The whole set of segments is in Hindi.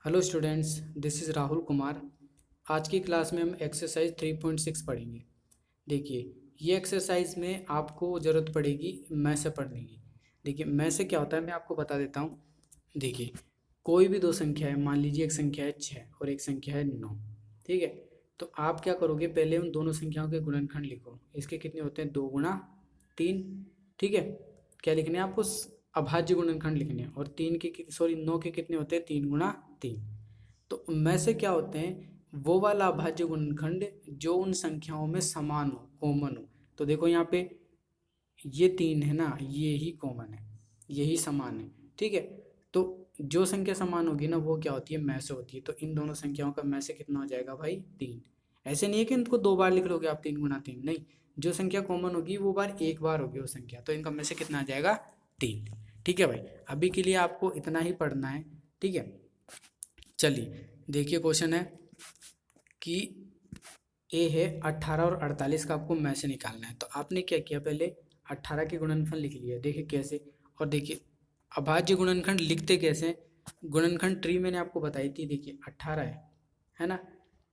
Hello students, this is Rahul Kumar. आज की क्लास में हम एक्सरसाइज 3.6 पढ़ेंगे। देखिए, ये एक्सरसाइज में आपको ज़रूरत पड़ेगी मैं से पढ़ने की। देखिए, मैं से क्या होता है मैं आपको बता देता हूँ। देखिए, कोई भी दो संख्या है, मान लीजिए एक संख्या है 6 और एक संख्या है 9। ठीक है, तो आप क्या करोगे, पहले उन दोनों संख्याओं के गुणनखंड लिखो। इसके कितने होते हैं, 2 गुणा 3। ठीक है, क्या लिखने हैं आपको, अभाज्य गुणनखंड लिखने हैं। और 9 के कितने होते हैं, 3 गुणा 3। तो में से क्या होते हैं, वो वाला अभाज्य गुणनखंड जो उन संख्याओं में समान हो, कॉमन हो। तो देखो यहाँ पे ये 3 है ना, ये ही कॉमन है, यही समान है। ठीक है, तो जो संख्या समान होगी ना वो क्या होती है, में से होती है। तो इन दोनों संख्याओं का में से कितना हो जाएगा भाई, 3। ऐसे नहीं है कि इनको 2 बार लिख लोगे आप, 3 गुणा 3 नहीं। जो संख्या कॉमन होगी वो बार एक बार होगी वो संख्या, तो इनका में से कितना आ जाएगा, 3। ठीक है भाई, अभी के लिए आपको इतना ही पढ़ना है। ठीक है, चलिए देखिए, क्वेश्चन है कि ए है 18 और 48 का आपको में से निकालना है। तो आपने क्या किया, पहले 18 के गुणनफल लिख लिया। देखिए कैसे, और देखिए अभाज्य गुणनखंड लिखते कैसे हैं। गुणनखंड ट्री मैंने आपको बताई थी। देखिए 18 है ना।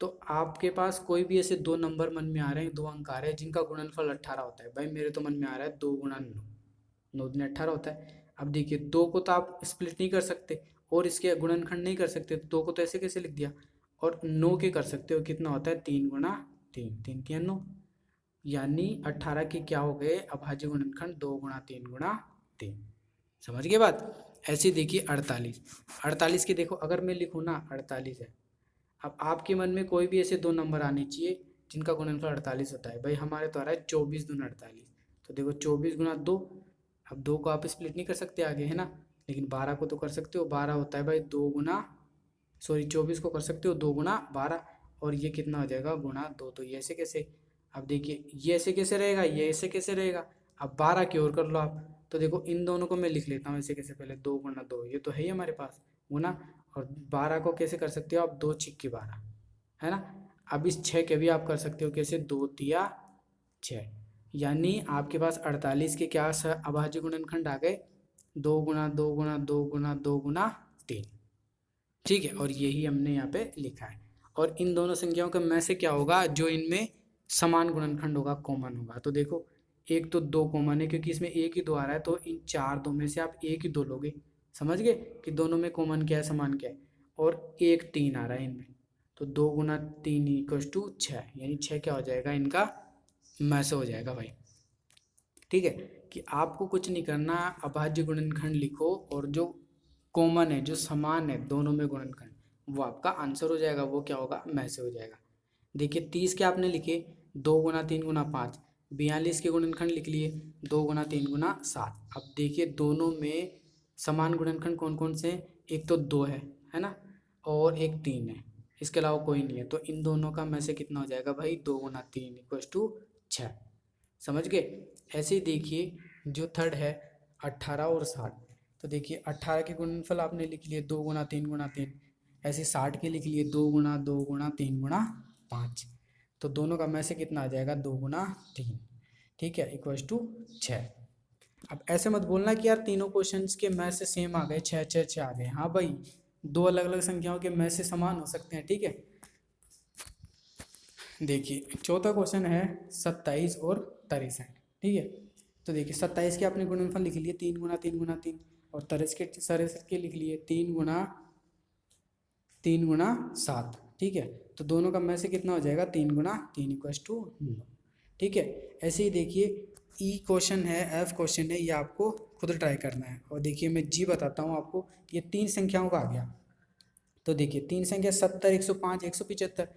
तो आपके पास कोई भी ऐसे दो नंबर मन में आ रहे हैं, दो अंक आ रहे हैं जिनका गुणनफल 18 होता है। भाई मेरे तो मन में आ रहा है 2 गुणा 9, 9 दूनी 18 होता है। अब देखिए, दो को तो आप स्प्लिट नहीं कर सकते और इसके गुणनखंड नहीं कर सकते, तो दो को तो ऐसे कैसे लिख दिया। और 9 के कर सकते हो, कितना होता है, 3 गुणा 3, 3 3 9। यानी 18 के क्या हो गए, अभाज्य गुणनखंड 2 गुणा 3 गुणा 3। समझ गए बात। ऐसे देखिए 48, 48 के देखो, अगर मैं लिखूँ ना 48 है। अब आपके मन में कोई भी ऐसे दो नंबर आने चाहिए जिनका गुणनफल 48 होता है। भाई हमारे तो आ रहा है 24 दूनी 48। तो देखो 24 गुणा 2। अब दो को आप स्प्लिट नहीं कर सकते आगे, है ना। लेकिन 12 को तो कर सकते हो। 12 होता है भाई 24 को कर सकते हो 2 गुणा 12। और ये कितना हो जाएगा, गुणा 2। तो ये ऐसे कैसे, अब देखिए ये ऐसे कैसे रहेगा, ये ऐसे कैसे रहेगा। अब 12 की ओर कर लो आप। तो देखो इन दोनों को मैं लिख लेता हूँ ऐसे कैसे, पहले 2 गुणा 2, ये तो है ही हमारे पास, गुना। और 12 को कैसे कर सकते हो आप, 2 छिक्की 12, है ना। अब इस 6 के भी आप कर सकते हो कैसे, 2 तिया 6। यानी आपके पास 48 के क्या अभाज्य गुणनखंड आ गए, 2 गुणा 2 गुणा 2 गुणा 2 गुणा 3। ठीक है, और यही हमने यहाँ पे लिखा है। और इन दोनों संख्याओं का में से क्या होगा, जो इनमें समान गुणनखंड होगा, कॉमन होगा। तो देखो, एक तो 2 कॉमन है क्योंकि इसमें एक ही 2 आ रहा है, तो इन 4 2 में से आप एक ही 2 लोगे। समझ गए कि दोनों में कॉमन क्या है, समान क्या है। और एक 3 आ रहा है इनमें, तो 2 गुणा 3 = 6। यानी 6 क्या हो जाएगा इनका, में से हो जाएगा भाई। ठीक है, कि आपको कुछ नहीं करना, अभाज्य गुणनखंड लिखो और जो कॉमन है, जो समान है दोनों में गुणनखंड, वो आपका आंसर हो जाएगा। वो क्या होगा, में से हो जाएगा। देखिए 30 के आपने लिखे 2 गुणा 3 गुणा 5। 42 के गुणनखंड लिख लिए 2 गुणा 3 गुणा 7। अब देखिए दोनों में समान गुणनखंड कौन कौन से हैं, एक तो 2 है ना, और एक 3 है। इसके अलावा कोई नहीं है। तो इन दोनों का में से कितना हो जाएगा भाई, 2 गुणा 3 = 6। समझ गए। ऐसे ही देखिए जो थर्ड है 18 और 60। तो देखिए 18 के गुणनफल आपने लिख लिए 2 गुणा 3 गुणा 3। ऐसे 60 के लिख लिए 2 गुणा 2 गुणा 3 गुणा 5। तो दोनों का में से कितना आ जाएगा, 2 गुणा 3। ठीक है, = 6। अब ऐसे मत बोलना कि यार तीनों क्वेश्चंस के में से सेम आ गए, 6 6 6 आ गए। हाँ भाई, दो अलग अलग संख्याओं के में से समान हो सकते हैं। ठीक है, देखिए चौथा क्वेश्चन है 27 और 63। ठीक है, तो देखिए 27 के आपने गुणनफल लिख लिए 3 गुणा 3 गुणा 3। और 63 के लिख लिए 3 गुणा 3 गुणा 7। ठीक है, तो दोनों का में से कितना हो जाएगा, 3 गुणा 3 = 9। ठीक है, ऐसे ही देखिए ई क्वेश्चन है, एफ क्वेश्चन है, ये आपको खुद ट्राई करना है। और देखिए मैं जी बताता हूँ आपको, ये 3 संख्याओं का आ गया। तो देखिए 3 संख्या 70, 105, 175।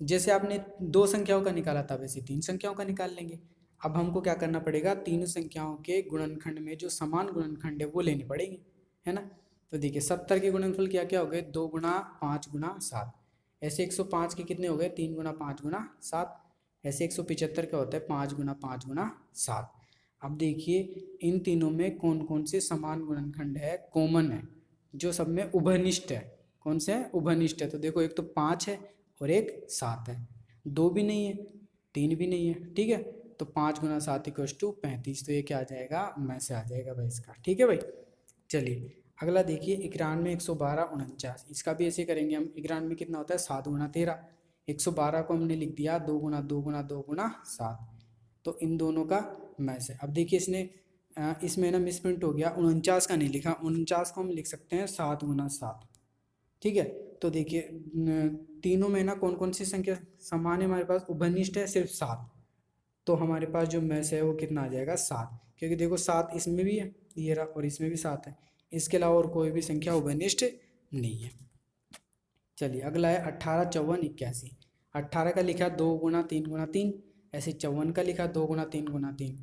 जैसे आपने दो संख्याओं का निकाला था वैसे 3 संख्याओं का निकाल लेंगे। अब हमको क्या करना पड़ेगा, तीनों संख्याओं के गुणनखंड में जो समान गुणनखंड है वो लेने पड़ेंगे, है ना। तो देखिए 70 के गुणनफल क्या क्या हो गए, 2 गुणा 5 गुणा 7। ऐसे 105 के कितने हो गए, 3 गुणा 5 गुणा 7। ऐसे 175 का होता है 5 गुणा 5 गुणा 7। अब देखिए इन तीनों में कौन कौन से समान गुणनखंड है, कॉमन है, जो सब में उभयनिष्ठ है। कौन से है, उभयनिष्ठ है। तो देखो एक तो 5 है और एक 7 है। 2 भी नहीं है, 3 भी नहीं है। ठीक है, तो 5 गुणा 7 = 35। तो ये क्या आ जाएगा, में से आ जाएगा भाई इसका। ठीक है भाई, चलिए अगला देखिए 91, 112, 49, इसका भी ऐसे करेंगे हम। 91 कितना होता है 7 गुना 13, 112 को हमने लिख दिया 2 गुना 2 गुना 2 गुना 7, तो इन दोनों का मैच है। अब देखिए इसमें ना मिसप्रिंट हो गया, 49 का नहीं लिखा, 49 को हम लिख सकते हैं 7 गुना 7, ठीक है। तो देखिए तीनों में ना कौन कौन सी संख्या समान है हमारे पास, उभयनिष्ठ है सिर्फ 7, तो हमारे पास जो मैच है वो कितना आ जाएगा 7, क्योंकि देखो 7 इसमें भी है ये रहा और इसमें भी 7 है, इसके अलावा और कोई भी संख्या उभयनिष्ठ नहीं है। चलिए अगला है 18, 54, 81। 18 का लिखा 2 गुना 3 गुना 3, ऐसे 54 का लिखा 2 गुना 3 गुना 3,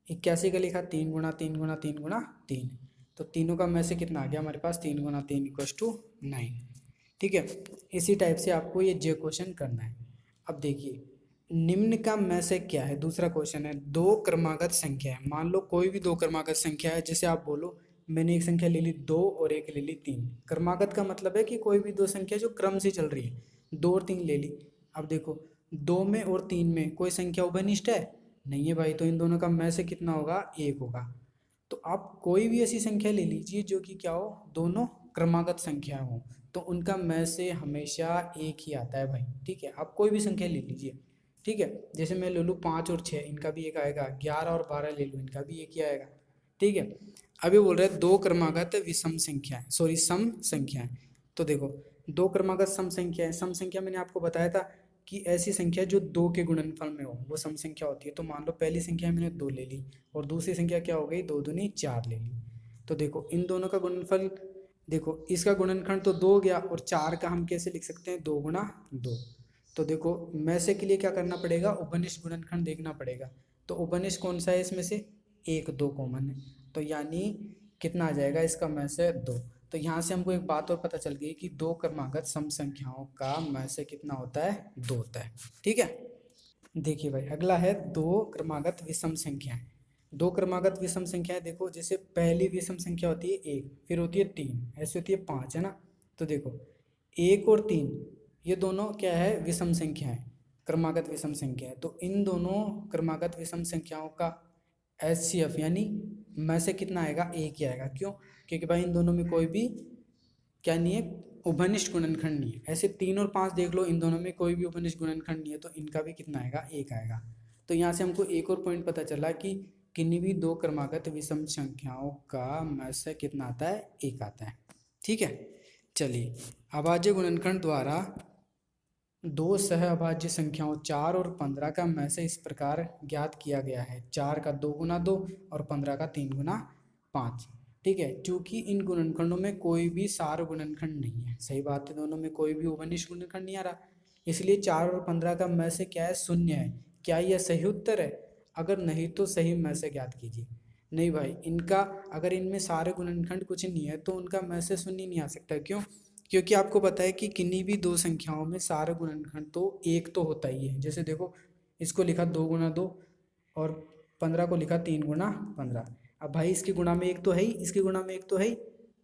81 का लिखा 3 गुना 3 गुना 3 गुना 3, तो तीनों का में से कितना आ गया हमारे पास 3 गुना 3 इक्वस टू 9, ठीक है। इसी टाइप से आपको ये जे क्वेश्चन करना है। अब देखिए निम्न का में से क्या है, दूसरा क्वेश्चन है, दो क्रमागत संख्या है। मान लो कोई भी दो क्रमागत संख्या है, जैसे आप बोलो मैंने एक संख्या ले ली 2 और एक ले ली 3। क्रमागत का मतलब है कि कोई भी दो संख्या जो क्रम से चल रही है, 2 और 3 ले ली। अब देखो 2 में और 3 में कोई संख्या उभयनिष्ठ है नहीं है भाई, तो इन दोनों का में से कितना होगा 1 होगा। तो आप कोई भी ऐसी संख्या ले लीजिए जो कि क्या हो, दोनों क्रमागत संख्या हो, तो उनका में से हमेशा 1 ही आता है भाई, ठीक है। आप कोई भी संख्या ले लीजिए, ठीक है। जैसे मैं ले लूँ 5 और 6, इनका भी 1 आएगा, 11 और 12 ले लूँ, इनका भी 1 ही आएगा, ठीक है। अभी बोल रहे हैं दो क्रमागत विषम संख्याएं, सॉरी सम संख्याएं। तो देखो दो क्रमागत सम संख्या है, सम संख्या मैंने आपको बताया था कि ऐसी संख्या जो 2 के गुणनफल में हो वो सम संख्या होती है। तो मान लो पहली संख्या मैंने 2 ले ली और दूसरी संख्या क्या हो गई 2 दूनी 4 ले ली, तो देखो इन दोनों का गुणनफल, देखो इसका गुणनखंड तो 2 हो गया और 4 का हम कैसे लिख सकते हैं 2 गुना 2। तो देखो में से के लिए क्या करना पड़ेगा, उपनिष्ठ गुणनखंड देखना पड़ेगा। तो उपनिष्ठ कौन सा है इसमें से, 1 2 कॉमन है, तो यानी कितना आ जाएगा इसका में से 2। तो यहाँ से हमको एक बात और पता चल गई कि दो क्रमागत सम संख्याओं का में से कितना होता है 2 होता है, ठीक है। देखिए भाई अगला है दो क्रमागत विषम संख्याएं। दो क्रमागत विषम संख्याएं, देखो जैसे पहली विषम संख्या होती है 1, फिर होती है 3, ऐसे होती है 5, है ना। तो देखो 1 और 3 ये दोनों क्या है विषम संख्या है, क्रमागत विषम संख्या है। तो इन दोनों क्रमागत विषम संख्याओं का HCF यानी में से कितना आएगा 1 ही आएगा। क्यों, क्योंकि भाई इन दोनों में कोई भी क्या नहीं है, उभयनिष्ठ गुणनखंड नहीं है। ऐसे 3 और 5 देख लो, इन दोनों में कोई भी उभयनिष्ठ गुणनखंड नहीं है, तो इनका भी कितना आएगा 1 आएगा। तो यहाँ से हमको एक और पॉइंट पता चला कि किन्हीं भी दो क्रमागत विषम संख्याओं का में से कितना आता है 1 आता है, ठीक है। चलिए अभाज्य गुणनखंड द्वारा दो सह अभाज्य संख्याओं 4 और 15 का में से इस प्रकार ज्ञात किया गया है, 4 का 2 गुना 2 और 15 का 3 गुना 5, ठीक है। चूंकि इन गुणनखंडों में कोई भी सार गुणनखंड नहीं है, सही बात है, दोनों में कोई भी उभयनिष्ठ गुणनखंड नहीं आ रहा, इसलिए 4 और 15 का में से क्या है 0 है। क्या यह सही उत्तर है, अगर नहीं तो सही में से ज्ञात कीजिए। नहीं भाई, इनका अगर इनमें सारे गुणनखंड कुछ नहीं है तो उनका में से 0 नहीं आ सकता। क्यों, क्योंकि आपको पता है कि किन्हीं भी दो संख्याओं में सारा गुणनखंड तो 1 तो होता ही है। जैसे देखो इसको लिखा 2 गुना 2 और 15 को लिखा 3 गुना 15। अब भाई इसके गुणा में 1 तो है ही, इसके गुणा में 1 तो है ही,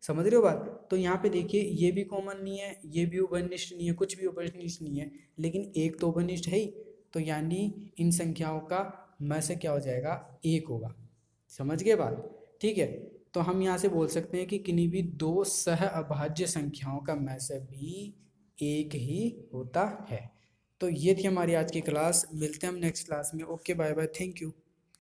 समझ रहे हो बात। तो यहाँ पे देखिए ये भी कॉमन नहीं है, ये भी उभयनिष्ठ नहीं है, कुछ भी उभयनिष्ठ नहीं है, लेकिन 1 तो उभयनिष्ठ है ही, तो यानी इन संख्याओं का में से क्या हो जाएगा 1 होगा। समझ गए बात, ठीक है। तो हम यहाँ से बोल सकते हैं कि किन्हीं भी दो सह अभाज्य संख्याओं का में से भी 1 ही होता है। तो ये थी हमारी आज की क्लास, मिलते हैं हम नेक्स्ट क्लास में। Okay bye bye, thank you.